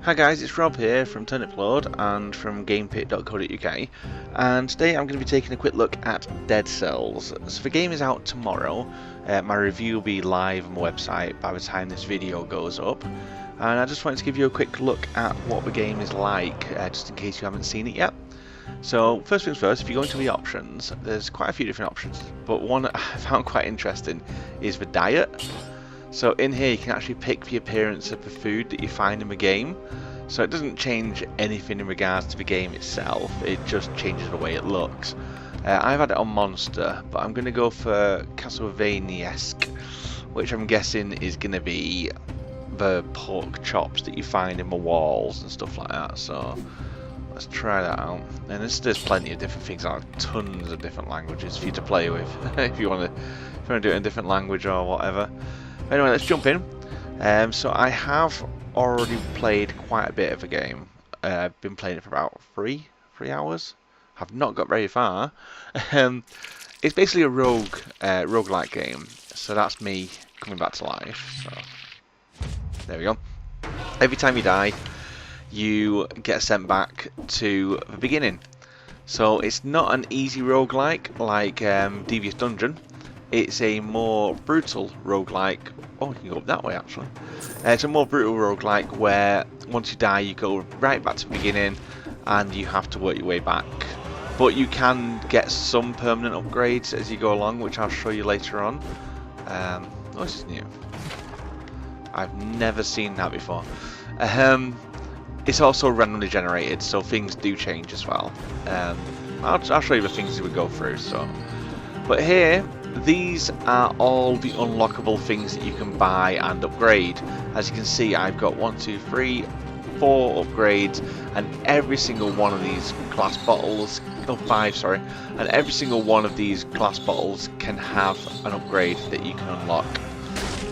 Hi guys, it's Rob here from Turniplord and from gamepit.co.uk, and today I'm going to be taking a quick look at Dead Cells. So the game is out tomorrow. My review will be live on my website by the time this video goes up, and I just wanted to give you a quick look at what the game is like, just in case you haven't seen it yet. So first things first, if you go into the options, there's quite a few different options, but one that I found quite interesting is the diet. So in here you can actually pick the appearance of the food that you find in the game. So it doesn't change anything in regards to the game itself, it just changes the way it looks. I've had it on Monster, but I'm going to go for Castlevania-esque, which I'm guessing is going to be the pork chops that you find in the walls and stuff like that. So let's try that out. And there's plenty of different things, like tons of different languages for you to play with if you want to do it in a different language or whatever. Anyway, let's jump in. So I have already played quite a bit of the game. I've been playing it for about three hours. Have not got very far. It's basically a rogue-lite game. So that's me coming back to life. So there we go. Every time you die, you get sent back to the beginning. So it's not an easy roguelike like Devious Dungeon. It's a more brutal roguelike. Oh, you can go up that way actually. It's a more brutal roguelike where once you die you go right back to the beginning and you have to work your way back. But you can get some permanent upgrades as you go along, which I'll show you later on. Oh, this is new. I've never seen that before. It's also randomly generated, so things do change as well. I'll show you the things as we go through. So, but here, these are all the unlockable things that you can buy and upgrade. As you can see, I've got 1, 2, 3, 4 upgrades, and every single one of these glass bottles, no 5 sorry, and every single one of these glass bottles can have an upgrade that you can unlock.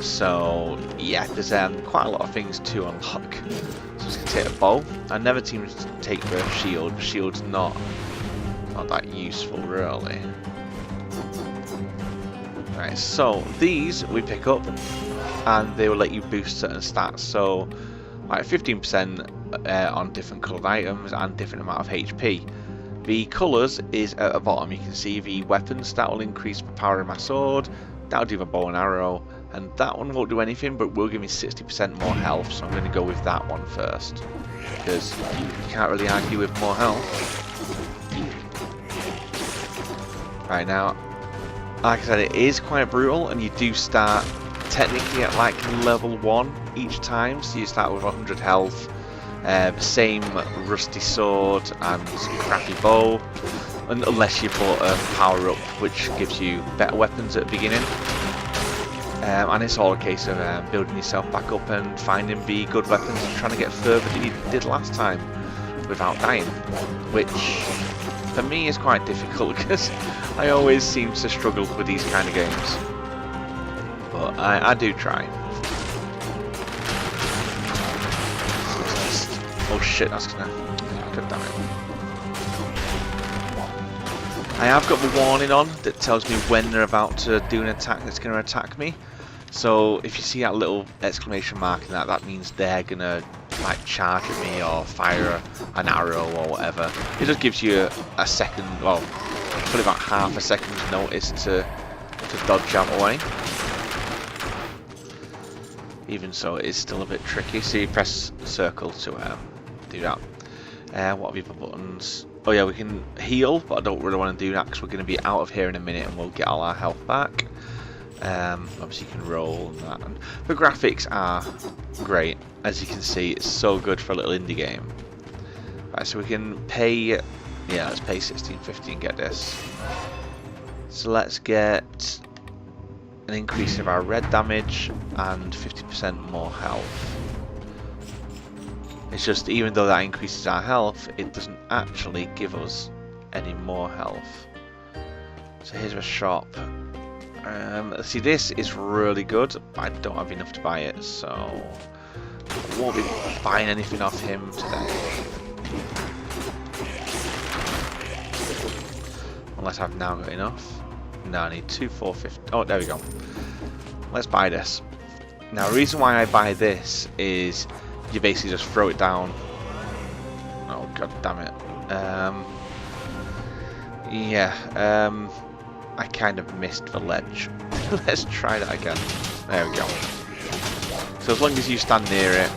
So yeah, there's quite a lot of things to unlock. So just gonna take a bow. I never seem to take the shield. The shield's not that useful really. Right, so these we pick up and they will let you boost certain stats. So like 15% on different coloured items and different amount of HP. The colours is at the bottom. You can see the weapons, that will increase the power of my sword, that'll do the bow and arrow, and that one won't do anything but will give me 60% more health. So I'm going to go with that one first because you can't really argue with more health. Right, now like I said, it is quite brutal, and you do start technically at like level 1 each time, so you start with 100 health, the same rusty sword and crappy bow, unless you bought a power up which gives you better weapons at the beginning. And it's all a case of building yourself back up and finding the good weapons and trying to get further than you did last time without dying, which for me is quite difficult because I always seem to struggle with these kind of games, but I do try. Oh shit, that's gonna... God damn it. I have got the warning on that tells me when they're about to do an attack that's going to attack me. So if you see that little exclamation mark in that, that means they're going to like charge at me or fire an arrow or whatever. It just gives you a second, well, probably about half a second's notice to dodge out away. Even so, it is still a bit tricky. So you press circle to do that. What are the other buttons? Oh yeah, we can heal, but I don't really want to do that because we're going to be out of here in a minute and we'll get all our health back. Obviously you can roll and that. And the graphics are great. As you can see, it's so good for a little indie game. Right, so we can pay, yeah, let's pay $16.50 and get this. So let's get an increase of our red damage and 50% more health. It's just, even though that increases our health, it doesn't actually give us any more health. So here's a shop. See, this is really good, but I don't have enough to buy it, so I won't be buying anything off him today. Unless I've now got enough. No, I need 2, 4, 50. Oh, there we go. Let's buy this. Now, the reason why I buy this is you basically just throw it down. Oh god damn it. Yeah, I kind of missed the ledge. Let's try that again. There we go. So as long as you stand near it,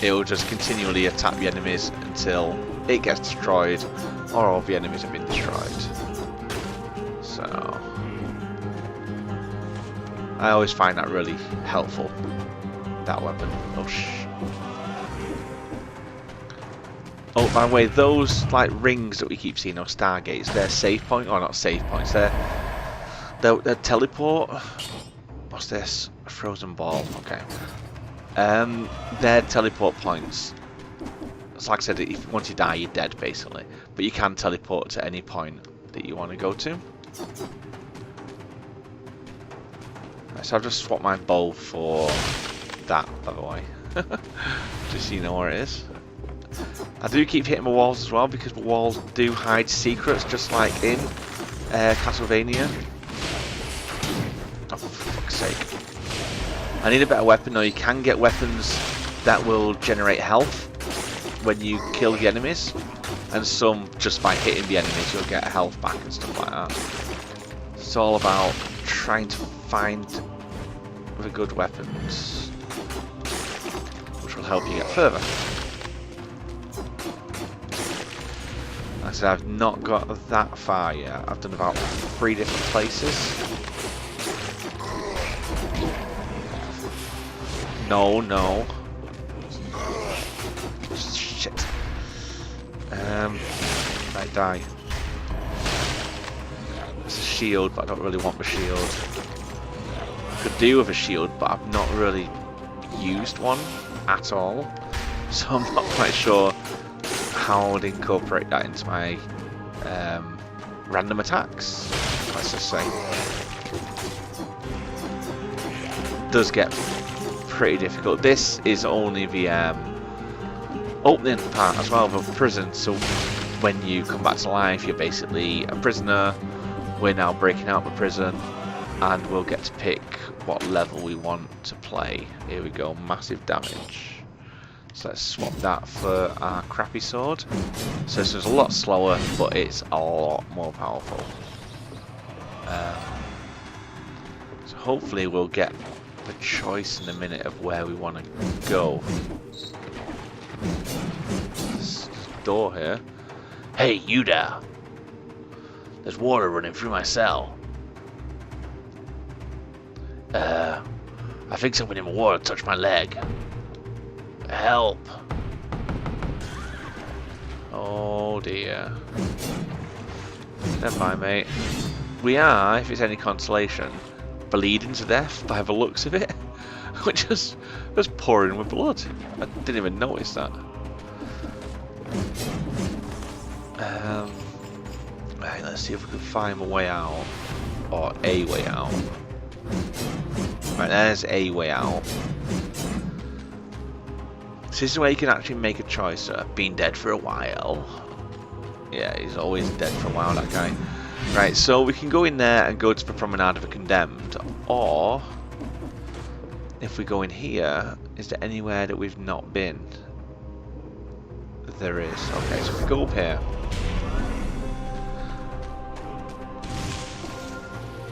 it will just continually attack the enemies until it gets destroyed or all the enemies have been destroyed. So I always find that really helpful, that weapon. Oh oh, by the way, those like rings that we keep seeing, those stargates, they're save point, or not save points, they're teleport. What's this? A frozen ball, okay. They're teleport points. So like I said, if once you die, you're dead basically. But you can teleport to any point that you want to go to. So I'll just swap my bow for that, by the way. Just so you know where it is. I do keep hitting the walls as well, because the walls do hide secrets, just like in Castlevania. Oh, for fuck's sake. I need a better weapon. Now, you can get weapons that will generate health when you kill the enemies, and some just by hitting the enemies you'll get health back and stuff like that. It's all about trying to find the good weapons, which will help you get further. Like I said, I've not got that far yet. I've done about 3 different places. No, no. Shit. I die. It's a shield, but I don't really want the shield. I could do with a shield, but I've not really used one at all. So I'm not quite sure how I would incorporate that into my random attacks, let's just say. It does get pretty difficult. This is only the opening part as well of a prison, so when you come back to life you're basically a prisoner. We're now breaking out of the prison and we'll get to pick what level we want to play. Here we go, massive damage. So let's swap that for our crappy sword. So this is a lot slower, but it's a lot more powerful. So hopefully we'll get the choice in a minute of where we want to go. This door here. Hey, you there! There's water running through my cell. I think something in the water touched my leg. Help! Oh dear. Never mind, mate. We are, if it's any consolation, bleeding to death by the looks of it. We're just pouring with blood. I didn't even notice that. Right, let's see if we can find a way out. Or a way out. Right, there's a way out. So this is where you can actually make a choice. Been dead for a while. Yeah, he's always dead for a while, that guy. Right, so we can go in there and go to the Promenade of the Condemned. Or, if we go in here, is there anywhere that we've not been? There is. Okay, so if we go up here.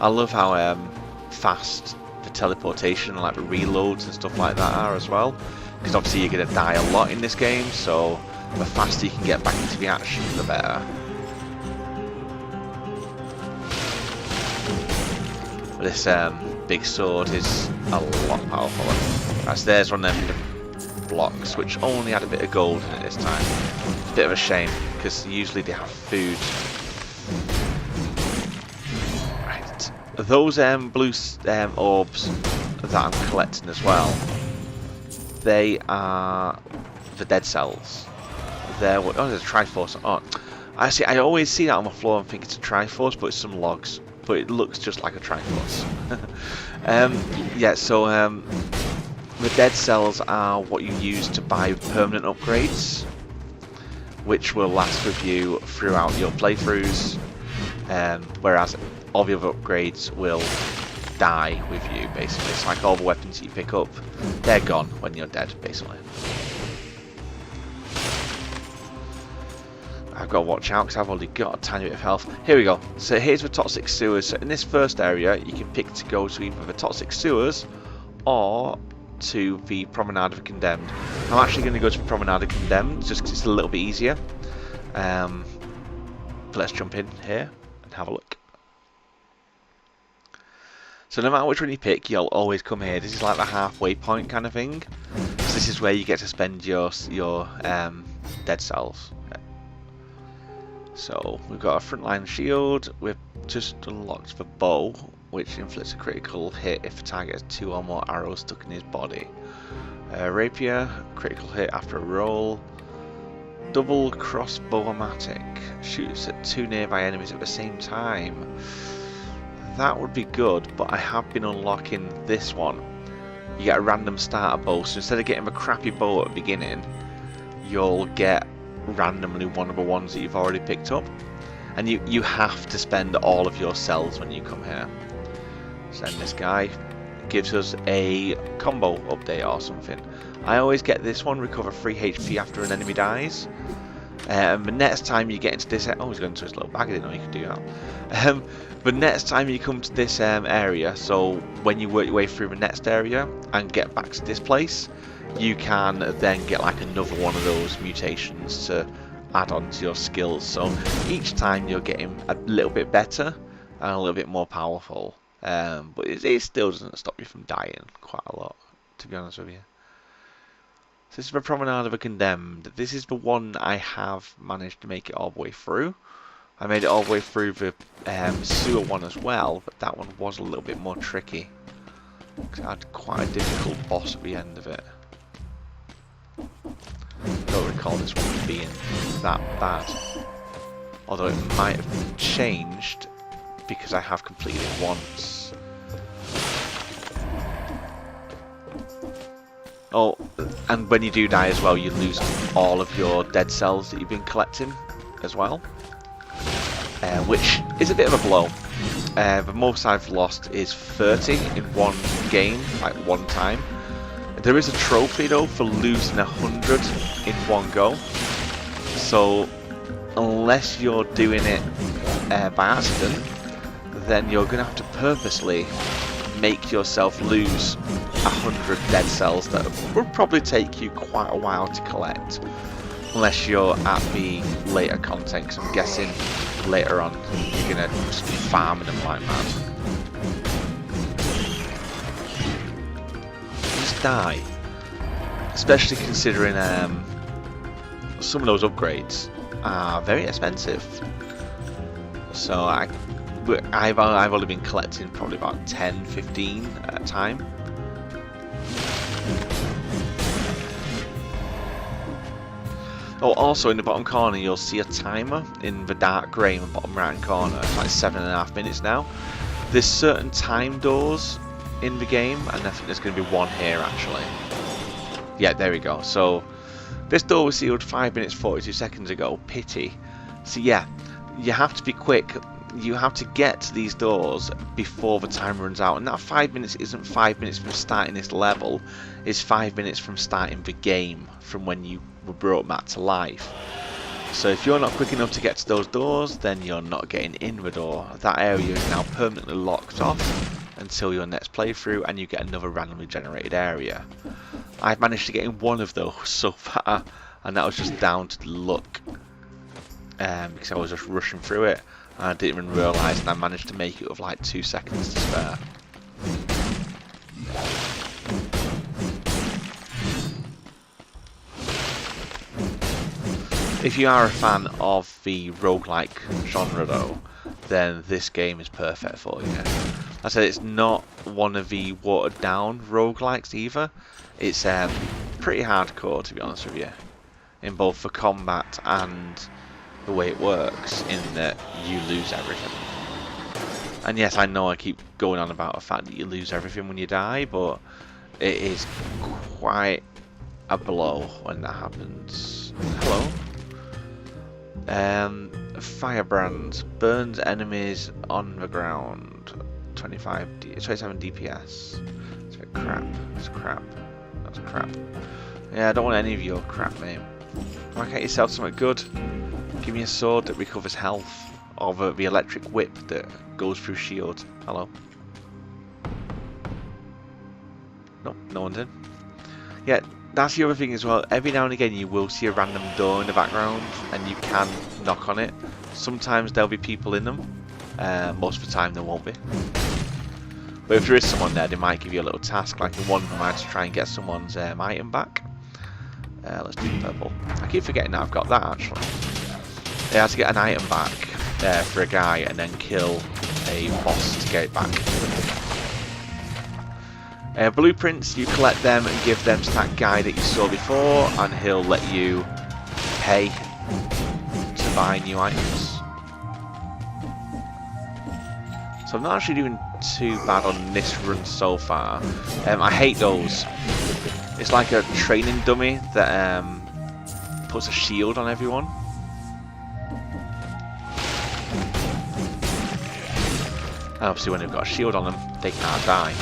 I love how fast the teleportation and like the reloads and stuff like that are as well. Because obviously you're going to die a lot in this game, so the faster you can get back into the action, the better. This big sword is a lot powerful. Right, so there's one of them blocks, which only had a bit of gold in it this time. It's a bit of a shame, because usually they have food. Right, those blue orbs that I'm collecting as well, they are the dead cells. They're what? Oh, there's a Triforce. Oh, I always see that on the floor and think it's a Triforce, but it's some logs. But it looks just like a Triforce. Yeah. So the dead cells are what you use to buy permanent upgrades, which will last with you throughout your playthroughs. Whereas all the other upgrades will die with you, basically. It's like all the weapons you pick up, they're gone when you're dead, basically. I've got to watch out because I've already got a tiny bit of health. Here we go. So here's the toxic sewers. So in this first area, you can pick to go to either the toxic sewers or to the Promenade of the Condemned. I'm actually going to go to the Promenade of the Condemned just because it's a little bit easier. But let's jump in here and have a look. So no matter which one you pick, you'll always come here. This is like the halfway point kind of thing. So this is where you get to spend your dead cells. So we've got a frontline shield. We've just unlocked the bow, which inflicts a critical hit if the target has 2 or more arrows stuck in his body. Rapier, critical hit after a roll. Double crossbow-o-matic, shoots at 2 nearby enemies at the same time. That would be good, but I have been unlocking this one. You get a random starter bow, so instead of getting the crappy bow at the beginning, you'll get randomly one of the ones that you've already picked up. And you have to spend all of your cells when you come here. So then this guy gives us a combo update or something. I always get this one, recover 3 HP after an enemy dies. The next time you get into this... Oh, he's going to his little bag, I didn't know you could do that. But next time you come to this area, so when you work your way through the next area and get back to this place, you can then get like another one of those mutations to add on to your skills. So each time you're getting a little bit better and a little bit more powerful. But it still doesn't stop you from dying quite a lot, to be honest with you. So this is the Promenade of the Condemned. This is the one I have managed to make it all the way through. I made it all the way through the sewer one as well, but that one was a little bit more tricky. Because I had quite a difficult boss at the end of it. I don't recall this one being that bad. Although it might have changed because I have completed it once. Oh, and when you do die as well, you lose all of your dead cells that you've been collecting as well. Which is a bit of a blow. The most I've lost is 30 in one game, like one time. There is a trophy though for losing 100 in one go. So unless you're doing it by accident, then you're going to have to purposely make yourself lose 100 dead cells that would probably take you quite a while to collect. Unless you're at the later content, because I'm guessing later on you're going to just be farming them like mad. Just die. Especially considering some of those upgrades are very expensive. So I've only been collecting probably about 10, 15 at a time. Oh, also in the bottom corner you'll see a timer in the dark grey in the bottom right hand corner. It's like 7.5 minutes now. There's certain time doors in the game, and I think there's going to be one here actually. Yeah, there we go. So this door was sealed 5 minutes 42 seconds ago. Pity. So yeah, you have to be quick. You have to get to these doors before the time runs out, and that 5 minutes isn't 5 minutes from starting this level, it's 5 minutes from starting the game, from when you were brought back to life. So if you're not quick enough to get to those doors, then you're not getting in the door. That area is now permanently locked off until your next playthrough and you get another randomly generated area. I've managed to get in one of those so far, and that was just down to luck, because I was just rushing through it. I didn't even realise, and I managed to make it with like 2 seconds to spare. If you are a fan of the roguelike genre though, then this game is perfect for you. I said it's not one of the watered down roguelikes either. It's pretty hardcore, to be honest with you, in both the combat and the way it works, in that you lose everything. And yes, I know I keep going on about the fact that you lose everything when you die, but it is quite a blow when that happens. Hello. Firebrand burns enemies on the ground. 27 DPS. It's a bit crap. It's crap. That's crap. Yeah, I don't want any of your crap, mate. Why can't you sell something good? Give me a sword that recovers health. Or the electric whip that goes through shield. Hello. Nope, no one's in. Yeah, that's the other thing as well. Every now and again you will see a random door in the background and you can knock on it. Sometimes there'll be people in them. Most of the time there won't be. But if there is someone there, they might give you a little task. Like in one of them, I had to try and get someone's item back. Let's do purple. I keep forgetting that I've got that actually. I had to get an item back for a guy and then kill a boss to get it back. Blueprints, you collect them and give them to that guy that you saw before, and he'll let you pay to buy new items. So I'm not actually doing too bad on this run so far. I hate those. It's like a training dummy that puts a shield on everyone. And obviously when they've got a shield on them, they can't die.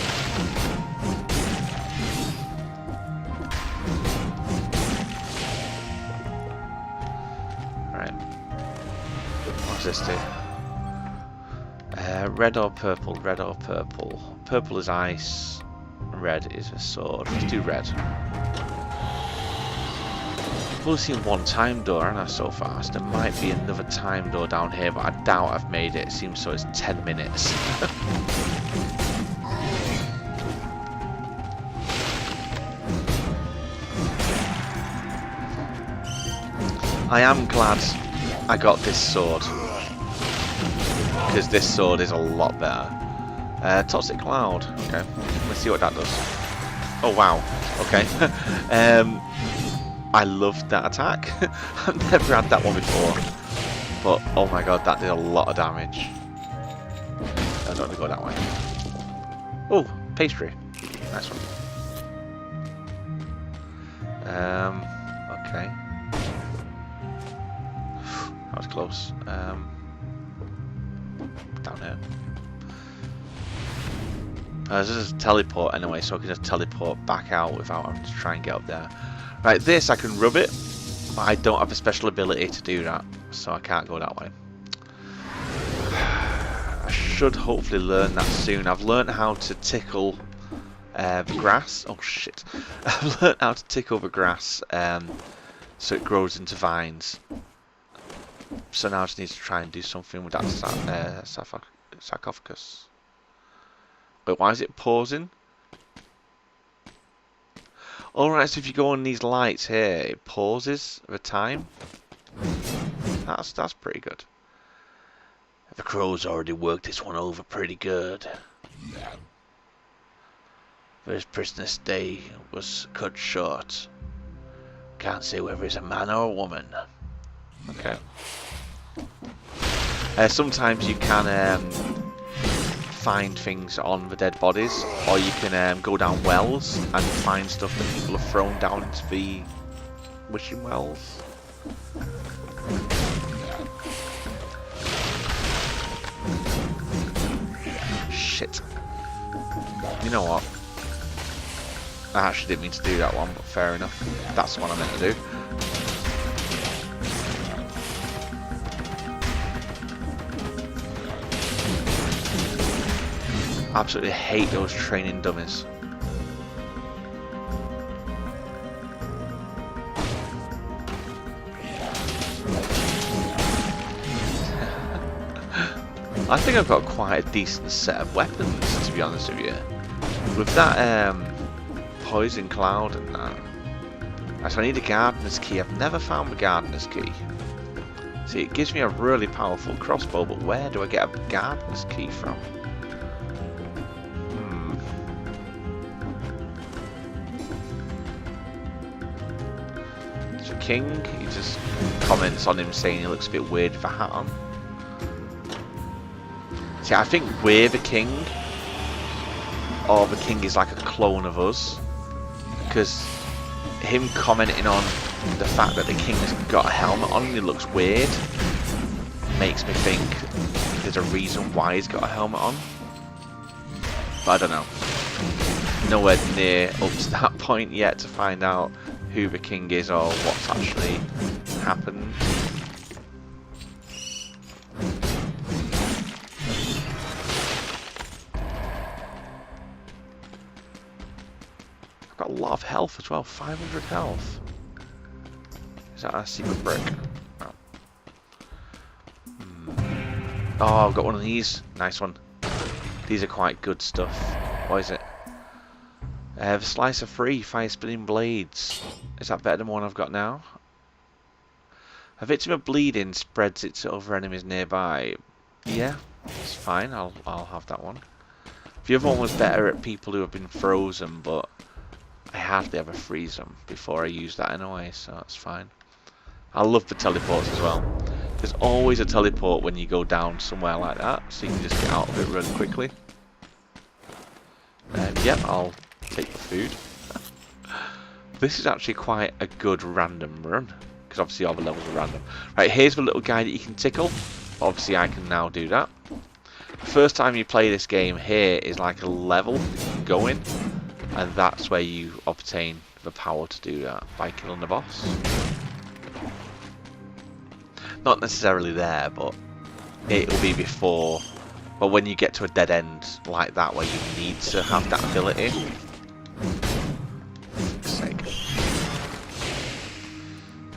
Right. What's this do? Red or purple? Red or purple? Purple is ice. Red is a sword. Let's do red. I've only seen one time door, haven't I, so far? So there might be another time door down here, but I doubt I've made it. It seems so it's 10 minutes. I am glad I got this sword, because this sword is a lot better. Toxic Cloud. Okay, let's see what that does. Oh wow. Okay. I loved that attack. I've never had that one before, but oh my god, that did a lot of damage. I don't want to go that way. Oh, pastry. Nice one. Okay. That was close. Down here. This is a teleport anyway, so I can just teleport back out without having to try and get up there. Right, this I can rub it, but I don't have a special ability to do that, so I can't go that way. I should hopefully learn that soon. I've learned how to tickle the grass. Oh shit! I've learned how to tickle the grass so it grows into vines. So now I just need to try and do something with that sarcophagus. Wait, why is it pausing? Alright, so if you go on these lights here, it pauses the time. That's pretty good. The crows already worked this one over pretty good. First prisoner's day was cut short. Can't say whether it's a man or a woman. Okay. Sometimes you can find things on the dead bodies, or you can go down wells and find stuff that people have thrown down into the wishing wells. Shit. You know what? I actually didn't mean to do that one, but fair enough. That's the one I meant to do. Absolutely hate those training dummies. I think I've got quite a decent set of weapons, to be honest with you. With that poison cloud and that. So I need a gardener's key. I've never found the gardener's key. See, it gives me a really powerful crossbow, but where do I get a gardener's key from? King, he just comments on him saying he looks a bit weird with a hat on. See, I think we're the king, or the king is like a clone of us, because him commenting on the fact that the king's got a helmet on and he looks weird makes me think there's a reason why he's got a helmet on, but I don't know. Nowhere near up to that point yet to find out who the king is or what's actually happened. lot of health as well, 500 health. Is that a secret brick? No. Oh, I've got one of these. Nice one. These are quite good stuff. What is it? Slicer free, fire spinning blades. Is that better than one I've got now? A victim of bleeding spreads it to other enemies nearby. Yeah, it's fine. I'll have that one. The other one was better at people who have been frozen, but I hardly ever freeze them before I use that anyway, so that's fine. I love the teleports as well. There's always a teleport when you go down somewhere like that, so you can just get out of it really quickly. And yeah, I'll take the food. This is actually quite a good random run, because obviously all the levels are random. Right, here's the little guy that you can tickle. Obviously I can now do that. The first time you play this game, here is like a level you can go in, and that's where you obtain the power to do that, by killing the boss. Not necessarily there, but it'll be before. But when you get to a dead end like that, where you need to have that ability. For fuck's sake.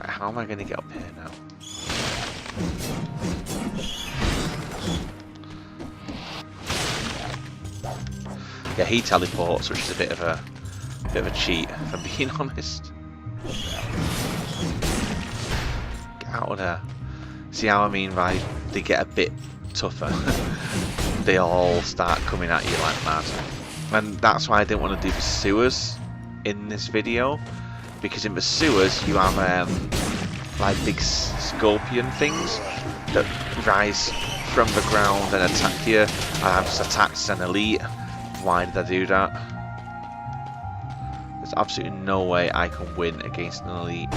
Right, how am I going to get up here now? Yeah, he teleports, which is a bit of a cheat, if I'm being honest. Get out of there. See how I mean by they get a bit tougher. They all start coming at you like mad. And that's why I didn't want to do the sewers in this video, because in the sewers you have like big scorpion things that rise from the ground and attack you. And I've just attacked an elite. Why did I do that? There's absolutely no way I can win against an elite.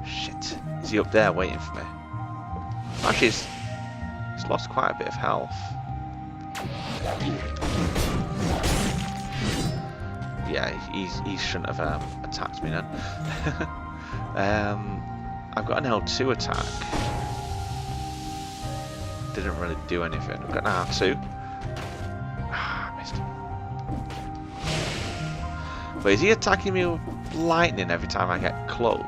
Shit. Is he up there waiting for me? Actually, he's lost quite a bit of health. Yeah, he shouldn't have attacked me then. I've got an L2 attack. Didn't really do anything. I've got an R2. Ah, I missed him. But is he attacking me with lightning every time I get close?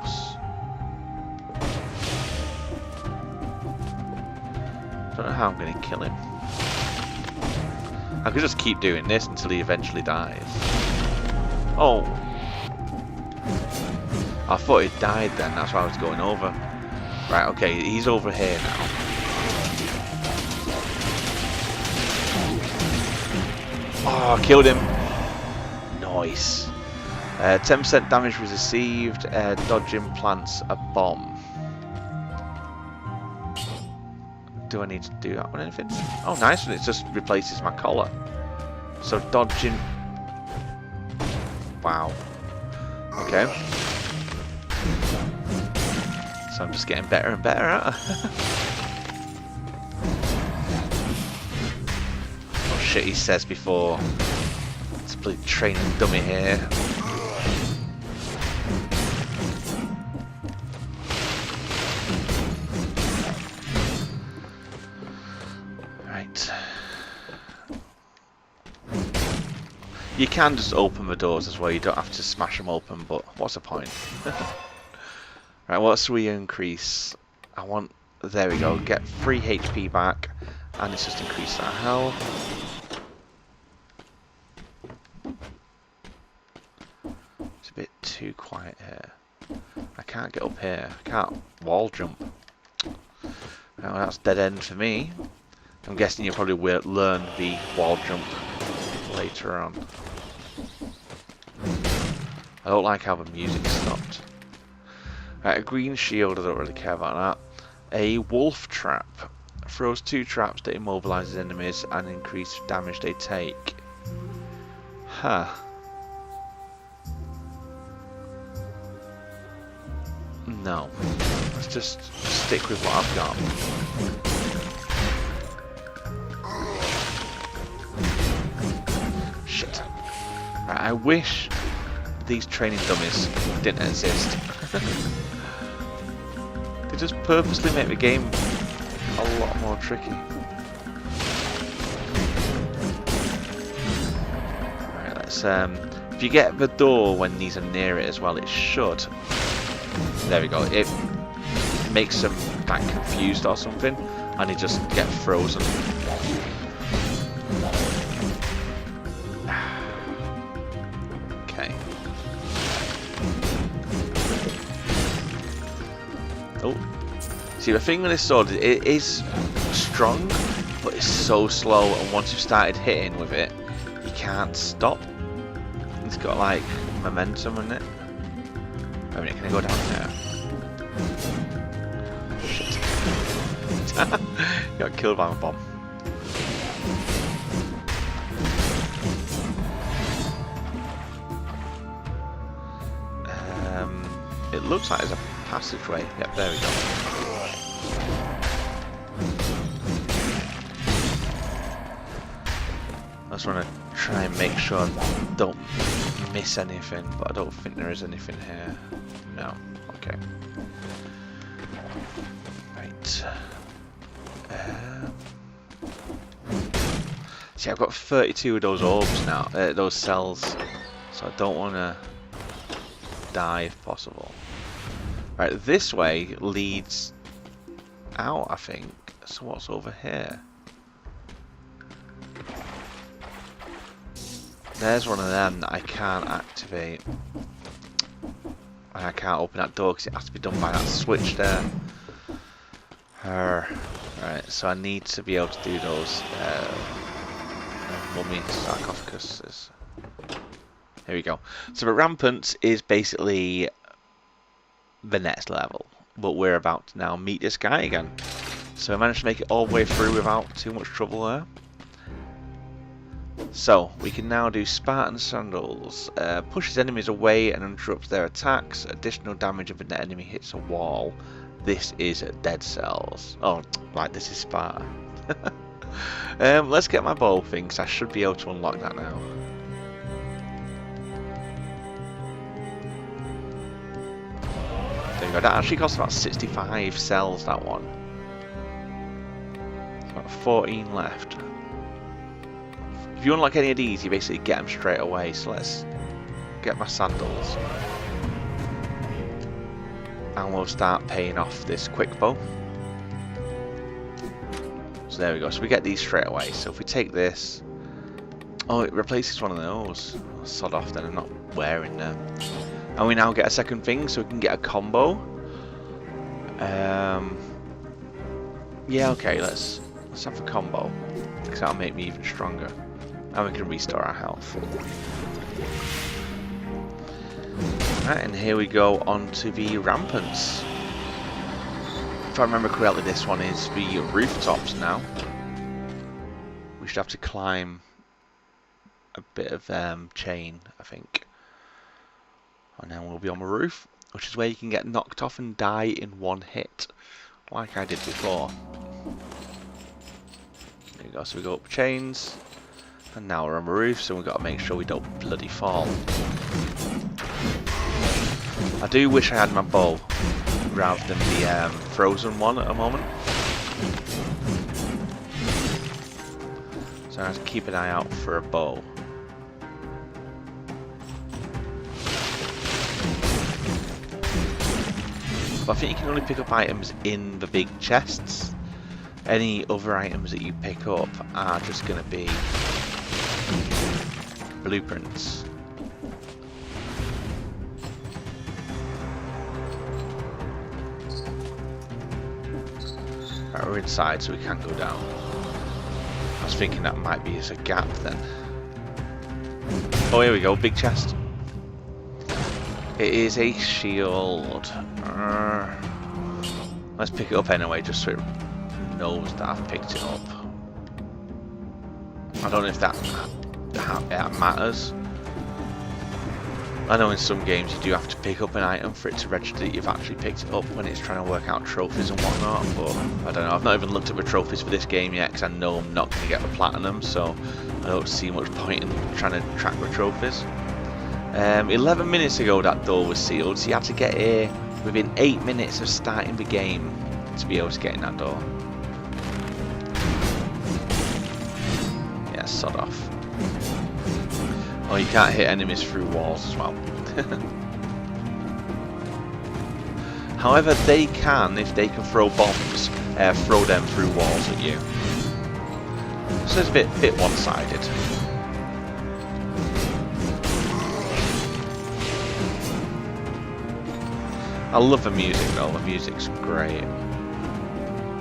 I don't know how I'm going to kill him. I could just keep doing this until he eventually dies. Oh! I thought he died then, that's why I was going over. Right, okay, he's over here now. Oh, I killed him! Nice. 10% damage was received, dodging plants a bomb. Do I need to do that one anything? Oh, nice one, it just replaces my collar. So dodging... Wow. Okay. So I'm just getting better and better at it. Oh shit, he says before. It's a bloody training dummy here. You can just open the doors as well, you don't have to smash them open, but what's the point? Right, what's the increase? I want, there we go, get 3 HP back, and it's just increase that health. It's a bit too quiet here. I can't get up here, I can't wall jump. Well, that's dead end for me. I'm guessing you'll probably learn the wall jump later on. I don't like how the music stopped. Right, a green shield, I don't really care about that. A wolf trap. Throws 2 traps that immobilizes enemies and increase damage they take. Huh. No. Let's just stick with what I've got. Shit. Right, I wish these training dummies didn't exist. They just purposely make the game a lot more tricky. Right, let's Because if you get the door when these are near it as well, it should. There we go. It makes them like confused or something, and they just get frozen. Okay. Oh. See, the thing with this sword, it is strong, but it's so slow, and once you've started hitting with it, you can't stop. It's got like momentum in it. I mean, can I go down there? Shit. Got killed by a bomb. It looks like there's a passageway. Yep, there we go. I just want to try and make sure I don't miss anything, but I don't think there is anything here. No. Okay. Right. See, I've got 32 of those orbs now, those cells, so I don't want to die if possible. Right, this way leads out, I think. So what's over here? There's one of them that I can't activate. And I can't open that door because it has to be done by that switch there. Right, so I need to be able to do those mummy sarcophaguses. Here we go. So the rampant is basically the next level, but we're about to now meet this guy again. So I managed to make it all the way through without too much trouble there. So we can now do Spartan Sandals. Pushes enemies away and interrupts their attacks. Additional damage if an enemy hits a wall. This is Dead Cells. Oh, right, this is Sparta. Let's get my bow thing, because I should be able to unlock that now. There we go. That actually costs about 65 cells, that one. There's about 14 left. If you unlock any of these, you basically get them straight away. So let's get my sandals. And we'll start paying off this quick bow. So there we go. So we get these straight away. So if we take this... Oh, it replaces one of those. I'll sod off then, I'm not wearing them. And we now get a second thing, so we can get a combo. Yeah, okay, let's have a combo. Because that'll make me even stronger. And we can restore our health. Right, and here we go on to the rampants. If I remember correctly, this one is the rooftops now. We should have to climb a bit of chain, I think. And then we'll be on the roof, which is where you can get knocked off and die in one hit, like I did before. There you go, so we go up chains. And now we're on the roof, so we've got to make sure we don't bloody fall. I do wish I had my bow rather than the frozen one at the moment. So I have to keep an eye out for a bow. But I think you can only pick up items in the big chests. Any other items that you pick up are just going to be blueprints. Right, we're inside, so we can't go down. I was thinking that might be as a gap then. Oh, here we go, big chest. It is a shield. Let's pick it up anyway, just so it knows that I've picked it up. I don't know if that matters. I know in some games you do have to pick up an item for it to register that you've actually picked it up when it's trying to work out trophies and whatnot, but I don't know. I've not even looked at the trophies for this game yet because I know I'm not going to get the platinum, so I don't see much point in trying to track the trophies. 11 minutes ago that door was sealed, so you had to get here within 8 minutes of starting the game to be able to get in that door. Yeah, sod off. Oh, you can't hit enemies through walls as well. However, they can, if they can throw bombs, throw them through walls at you. So it's a bit one-sided. I love the music though, the music's great.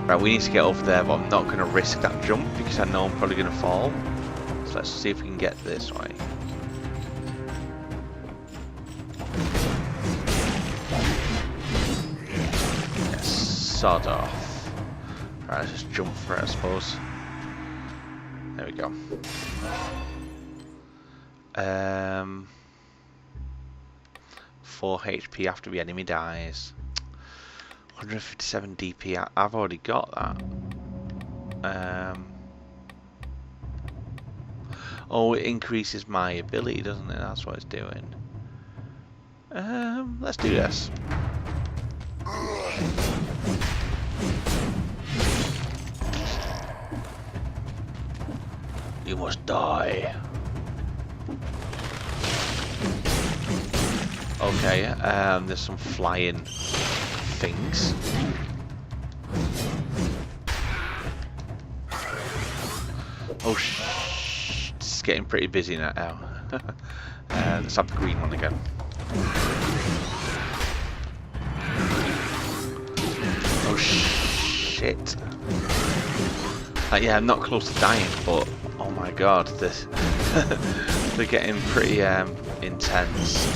Right, we need to get over there, but I'm not going to risk that jump because I know I'm probably going to fall. So let's see if we can get this way. Yes, sod off. Right, let's just jump for it, I suppose. There we go. 4 HP after the enemy dies. 157 DP. I've already got that. Oh, it increases my ability, doesn't it? That's what it's doing. Let's do this. You must die. Okay, there's some flying things. Oh, it's getting pretty busy now. Let's have the green one again. Oh shit! Yeah, I'm not close to dying, but oh my god, this they're getting pretty intense.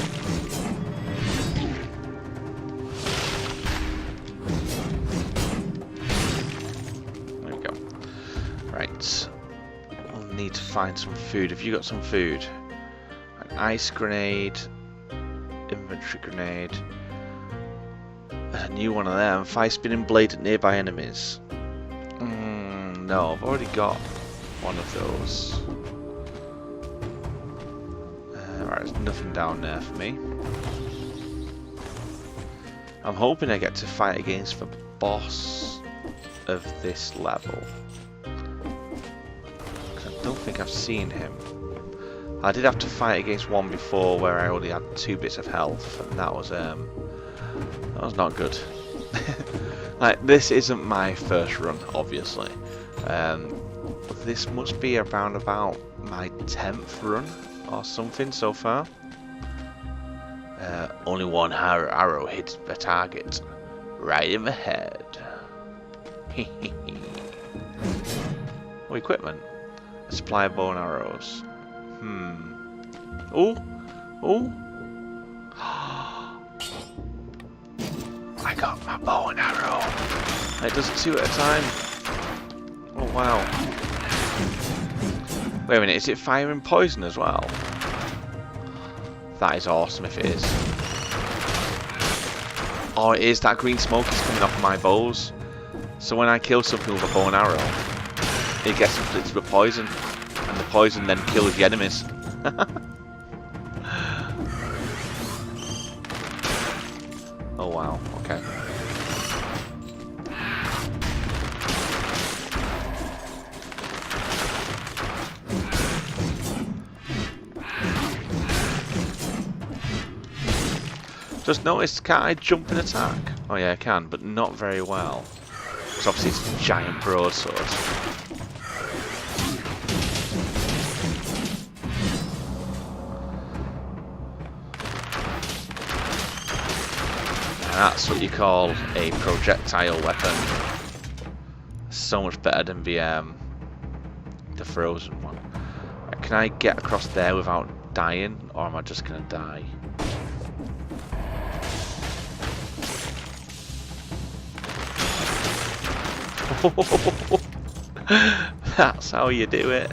Need to find some food. Have you got some food? An ice grenade, inventory grenade. There's a new one of them. Fire spinning blade at nearby enemies. No, I've already got one of those. Right, there's nothing down there for me. I'm hoping I get to fight against the boss of this level. I don't think I've seen him. I did have to fight against one before where I only had 2 bits of health, and that was not good. Like, this isn't my first run, obviously. This must be around about my 10th run or something so far. Only one arrow hits the target, right in the head. Oh, equipment. A supply of bow and arrows. Oh! I got my bow and arrow. It does 2 at a time. Oh wow. Wait a minute, is it firing poison as well? That is awesome if it is. Oh, it is. That green smoke is coming off my bows. So when I kill something with a bow and arrow, it gets inflicted with poison, and the poison then kills the enemies. Oh wow, okay. Just noticed, can't I jump and attack? Oh yeah, I can, but not very well. Because obviously it's a giant broadsword. That's what you call a projectile weapon. So much better than the frozen one. Can I get across there without dying, or am I just gonna die? That's how you do it.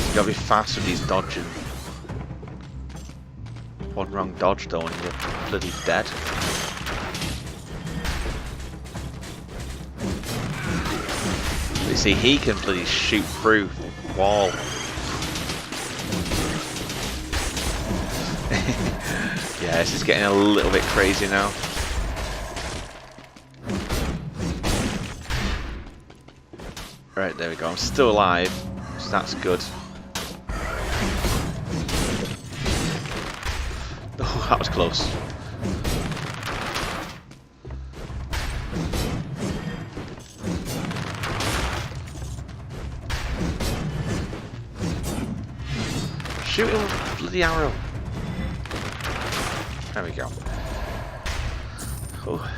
You gotta be fast with these dodging. One wrong dodge though and you're bloody dead. You see, he can bloody shoot through the wall. Yeah, this is getting a little bit crazy now. Right, there we go. I'm still alive, so that's good. Oh, that was close. Shoot him with a bloody arrow. There we go. Oh.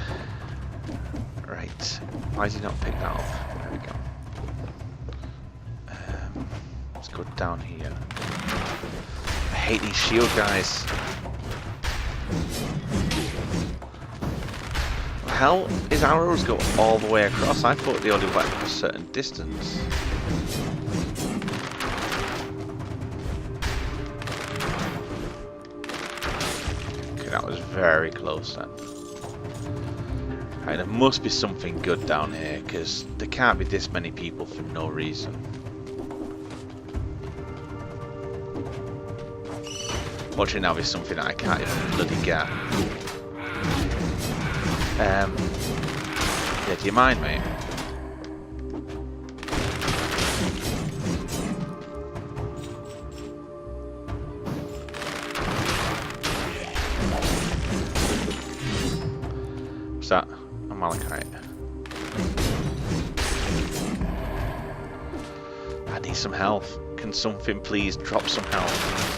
Right. Why did he not pick that up? There we go. Let's go down here. I hate these shield guys. Hell, his arrows go all the way across. I thought they only went a certain distance. Okay, that was very close then. Right, there must be something good down here, because there can't be this many people for no reason. Watch it now be something that I can't even bloody get. Yeah, do you mind, mate? What's that? A malachite. I need some health. Can something please drop some health?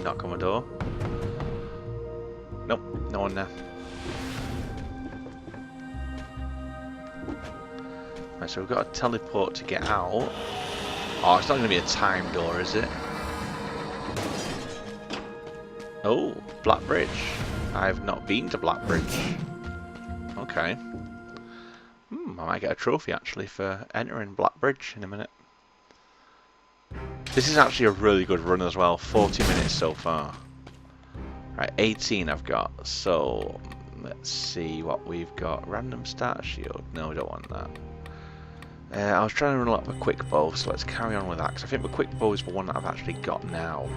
Knock on my door. Nope, no one there. Right, so we've got a teleport to get out. Oh, it's not going to be a time door, is it? Oh, Black Bridge. I've not been to Black Bridge. Okay. I might get a trophy actually for entering Black Bridge in a minute. This is actually a really good run as well. 40 minutes so far. Right, 18 I've got. So let's see what we've got. Random starter shield. No, we don't want that. I was trying to run up a quick bow, so let's carry on with that. Because I think the quick bow is the one that I've actually got now.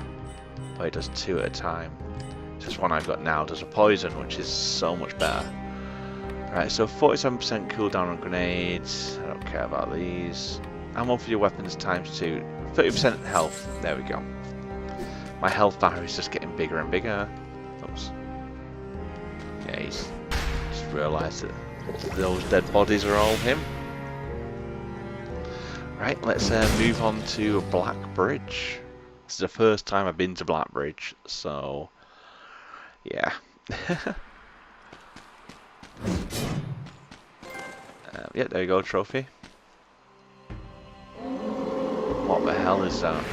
But it does 2 at a time. This one I've got now does a poison, which is so much better. Right, so 47% cooldown on grenades. I don't care about these. Ammo for your weapons ×2. 30% health. There we go. My health bar is just getting bigger and bigger. Oops. Yeah, he's just realised that those dead bodies are all him. Right, let's move on to Black Bridge. This is the first time I've been to Black Bridge, so yeah. Yeah, there you go, trophy. What the hell is that?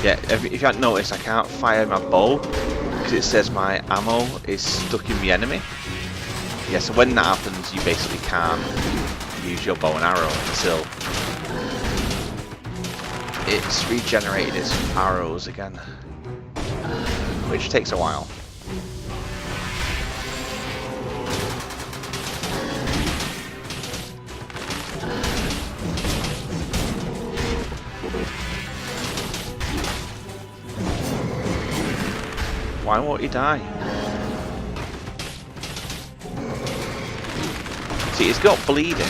Yeah, if you haven't noticed, I can't fire my bow because it says my ammo is stuck in the enemy. Yeah, so when that happens, you basically can't use your bow and arrow until it's regenerated its arrows again, which takes a while. Why won't he die? See, he's got bleeding,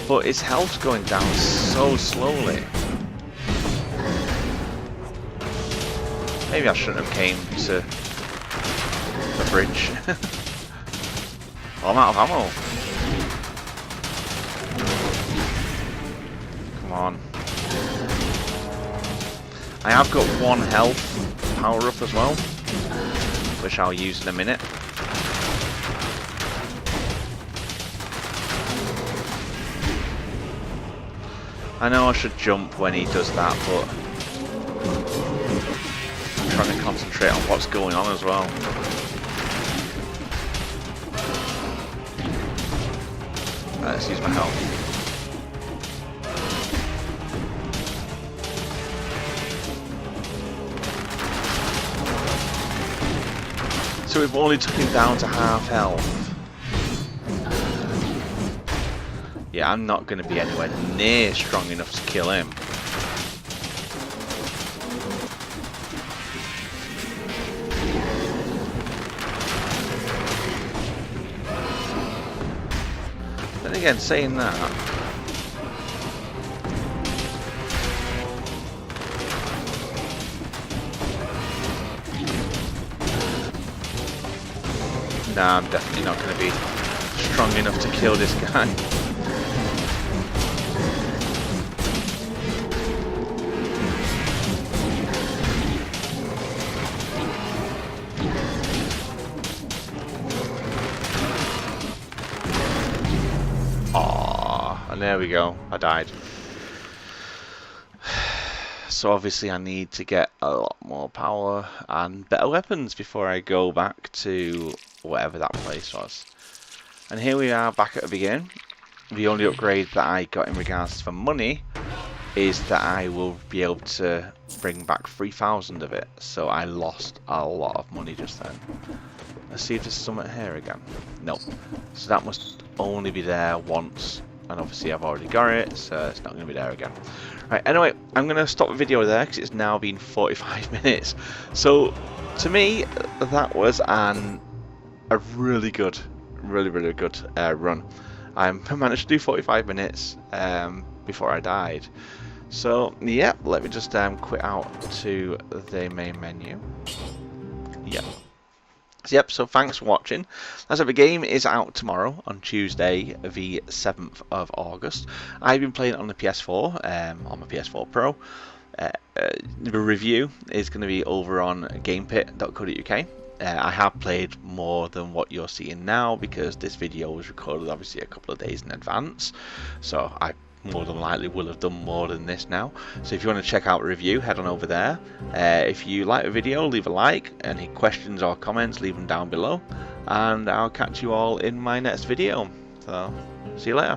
but his health's going down so slowly. Maybe I shouldn't have came to the bridge. Well, I'm out of ammo. Come on. I have got 1 health power up as well, which I'll use in a minute. I know I should jump when he does that, but concentrate on what's going on as well. Let's use my health. So we've only took him down to half health. Yeah, I'm not going to be anywhere near strong enough to kill him. Then again, saying that, nah, I'm definitely not going to be strong enough to kill this guy. Aww, and there we go, I died. So obviously I need to get a lot more power and better weapons before I go back to whatever that place was. And here we are back at the beginning. The only upgrade that I got in regards to money is that I will be able to bring back 3,000 of it. So I lost a lot of money just then. Let's see if there's something here again. Nope. So that must only be there once. And obviously I've already got it, so it's not going to be there again. Right, anyway, I'm going to stop the video there because it's now been 45 minutes. So, to me, that was a really good run. I managed to do 45 minutes before I died. So, yeah, let me just quit out to the main menu. Yep. Yep, so thanks for watching. As the game is out tomorrow on Tuesday the 7th of August. I've been playing it on the PS4, on my PS4 Pro. The review is going to be over on gamepit.co.uk. I have played more than what you're seeing now because this video was recorded obviously a couple of days in advance. So I more than likely will have done more than this now. So if you want to check out a review, head on over there. If you like the video, leave a like. Any questions or comments, leave them down below. And I'll catch you all in my next video. So, see you later.